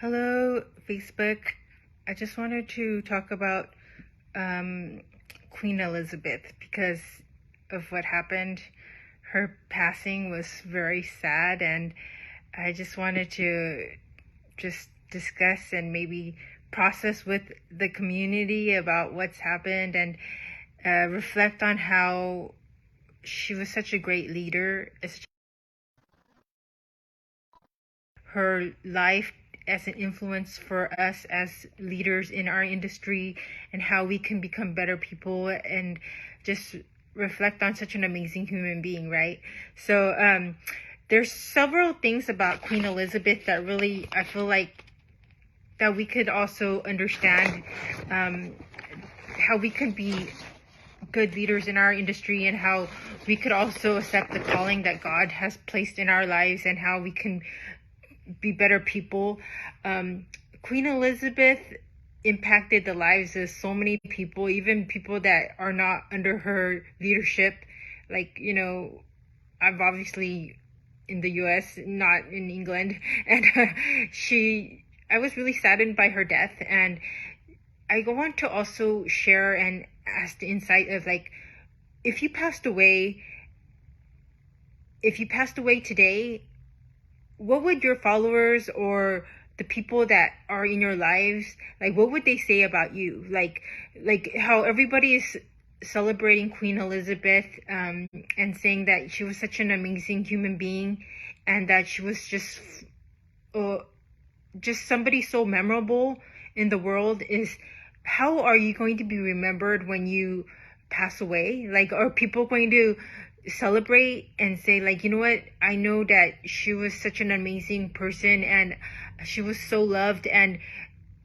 Hello, Facebook. I just wanted to talk about Queen Elizabeth because of what happened. Her passing was very sad, and I just wanted to just discuss and maybe process with the community about what's happened and reflect on how she was such a great leader. Her life as an influence for us as leaders in our industry and how we can become better people and just reflect on such an amazing human being, right? So there's several things about Queen Elizabeth that really I feel like that we could also understand how we can be good leaders in our industry and how we could also accept the calling that God has placed in our lives and how we can be better people. Queen Elizabeth impacted the lives of so many people, even people that are not under her leadership. Like, I'm obviously in the US, not in England. And I was really saddened by her death. And I want to also share and ask the insight of like, if you passed away today, what would your followers or the people that are in your lives, like, what would they say about you? Like how everybody is celebrating Queen Elizabeth, and saying that she was such an amazing human being and that she was uh, just somebody so memorable in the world. Is how are you going to be remembered when you pass away? Like, are people going to celebrate and say, like, you know what, I know that she was such an amazing person and she was so loved, and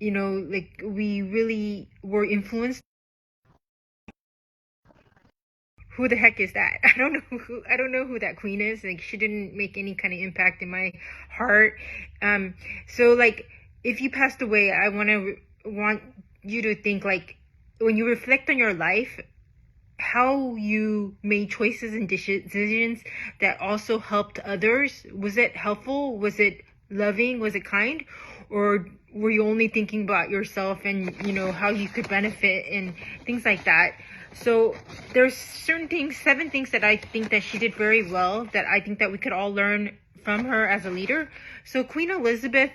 like, we really were influenced? Who the heck is that? I don't know who that queen is. Like, she didn't make any kind of impact in my heart. So like, if you passed away, I want you to think, like, when you reflect on your life, how you made choices and decisions that also helped others. Was it helpful? Was it loving? Was it kind? Or were you only thinking about yourself and how you could benefit and things like that? So there's certain things, 7 things that I think that she did very well, that I think that we could all learn from her as a leader. So Queen Elizabeth,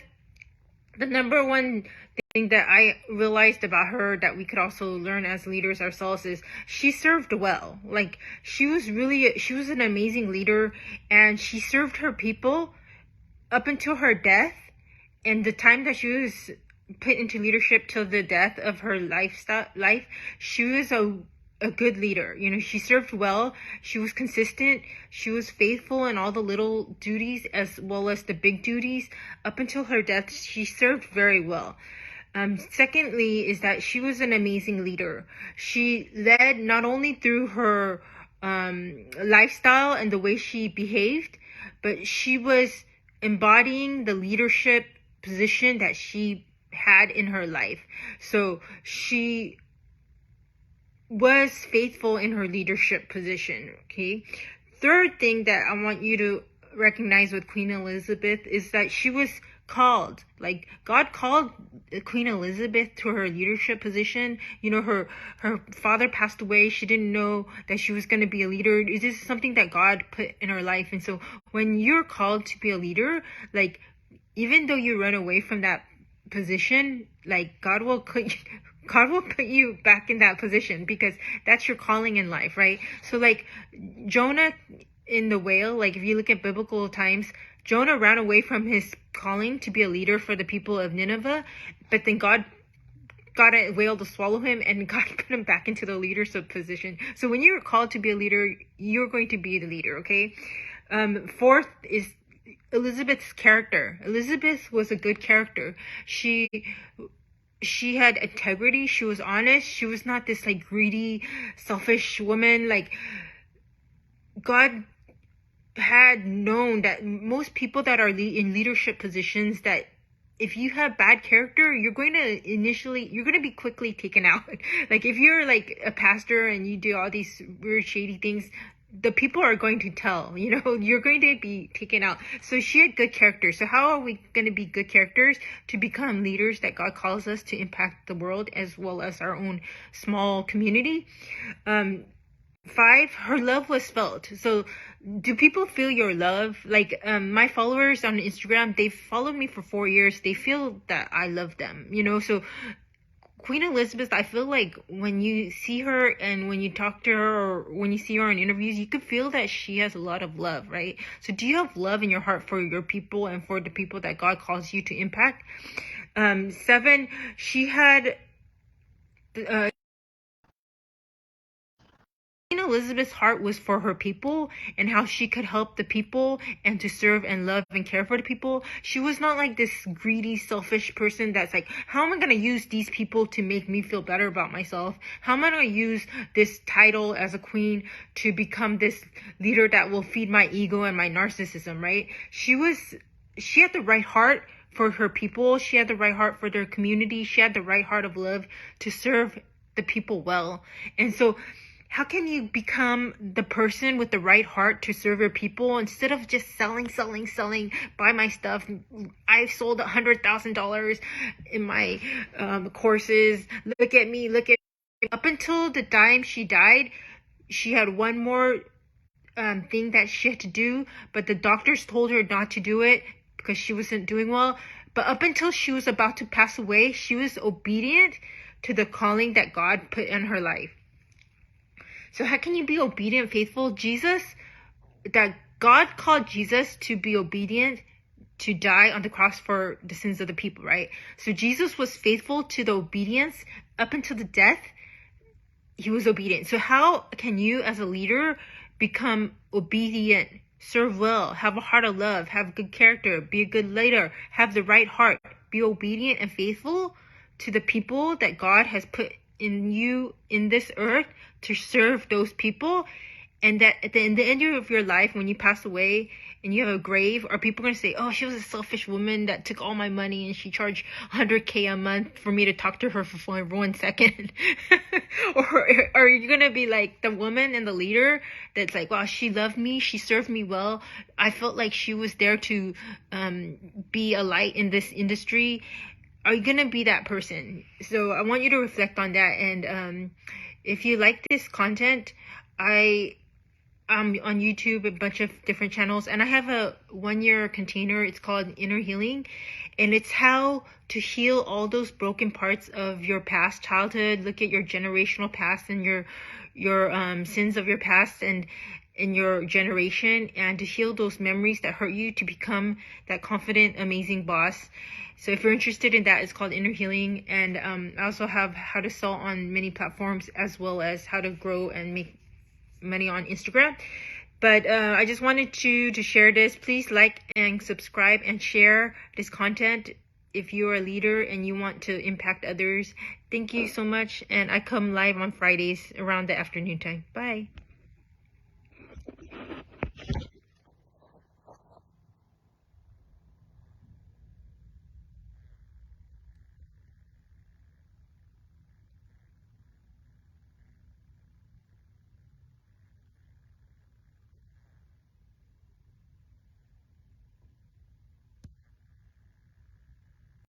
the number one thing that I realized about her that we could also learn as leaders ourselves is she served well. Like, she was an amazing leader, and she served her people up until her death, and the time that she was put into leadership till the death of her life. She was a good leader. She served well. She was consistent. She was faithful in all the little duties as well as the big duties. Up until her death, she served very well. Secondly, is that she was an amazing leader. She led not only through her lifestyle and the way she behaved, but she was embodying the leadership position that she had in her life. So she was faithful in her leadership position. Okay. Third thing that I want you to recognize with Queen Elizabeth is that she was called. Like, God called Queen Elizabeth to her leadership position. Her father passed away. She didn't know that she was going to be a leader. This is something that God put in her life. And so when you're called to be a leader, like, even though you run away from that position, like, God will put you back in that position, because that's your calling in life, right? So like, Jonah in the whale, like, if you look at biblical times, Jonah ran away from his calling to be a leader for the people of Nineveh, but then God got a whale to swallow him, and God put him back into the leadership position. So when you're called to be a leader, you're going to be the leader, okay? Fourth is Elizabeth's character. Elizabeth was a good character. She had integrity. She was honest. She was not this, like, greedy, selfish woman. Like, God had known that most people that are in leadership positions, that if you have bad character, you're going to be quickly taken out. Like, if you're like a pastor and you do all these weird, shady things, the people are going to tell, you're going to be taken out. So she had good character. So how are we going to be good characters to become leaders that God calls us to impact the world as well as our own small community? 5, her love was felt. So do people feel your love? Like, my followers on Instagram, they followed me for 4 years. They feel that I love them, so Queen Elizabeth, I feel like when you see her and when you talk to her or when you see her in interviews, you could feel that she has a lot of love, right? So do you have love in your heart for your people and for the people that God calls you to impact? 7, she had Queen Elizabeth's heart was for her people and how she could help the people and to serve and love and care for the people. She was not like this greedy, selfish person that's like, how am I going to use these people to make me feel better about myself? How am I going to use this title as a queen to become this leader that will feed my ego and my narcissism, right? She had the right heart for her people. She had the right heart for their community. She had the right heart of love to serve the people well. And so how can you become the person with the right heart to serve your people instead of just selling, buy my stuff? I've sold $100,000 in my courses. Look at me, look at me. Up until the time she died, she had one more thing that she had to do, but the doctors told her not to do it because she wasn't doing well. But up until she was about to pass away, she was obedient to the calling that God put in her life. So how can you be obedient, faithful? That God called Jesus to be obedient, to die on the cross for the sins of the people, right? So Jesus was faithful to the obedience up until the death. He was obedient. So how can you as a leader become obedient, serve well, have a heart of love, have good character, be a good leader, have the right heart, be obedient and faithful to the people that God has put in you in this earth to serve those people, and that at the end of your life, when you pass away and you have a grave, are people going to say, oh, she was a selfish woman that took all my money and she charged 100K a month for me to talk to her for 1 second? Or are you going to be like the woman and the leader that's like, wow, she loved me, she served me well, I felt like she was there to be a light in this industry? Are you going to be that person? So I want you to reflect on that. And if you like this content, I'm on YouTube, a bunch of different channels, and I have a 1-year container. It's called Inner Healing, and it's how to heal all those broken parts of your past childhood. Look at your generational past and your sins of your past and in your generation, and to heal those memories that hurt you to become that confident, amazing boss. So if you're interested in that, it's called Inner Healing. And I also have how to sell on many platforms, as well as how to grow and make money on Instagram. But I just wanted to share this. Please like and subscribe and share this content if you're a leader and you want to impact others. Thank you so much. And I come live on Fridays around the afternoon time. Bye.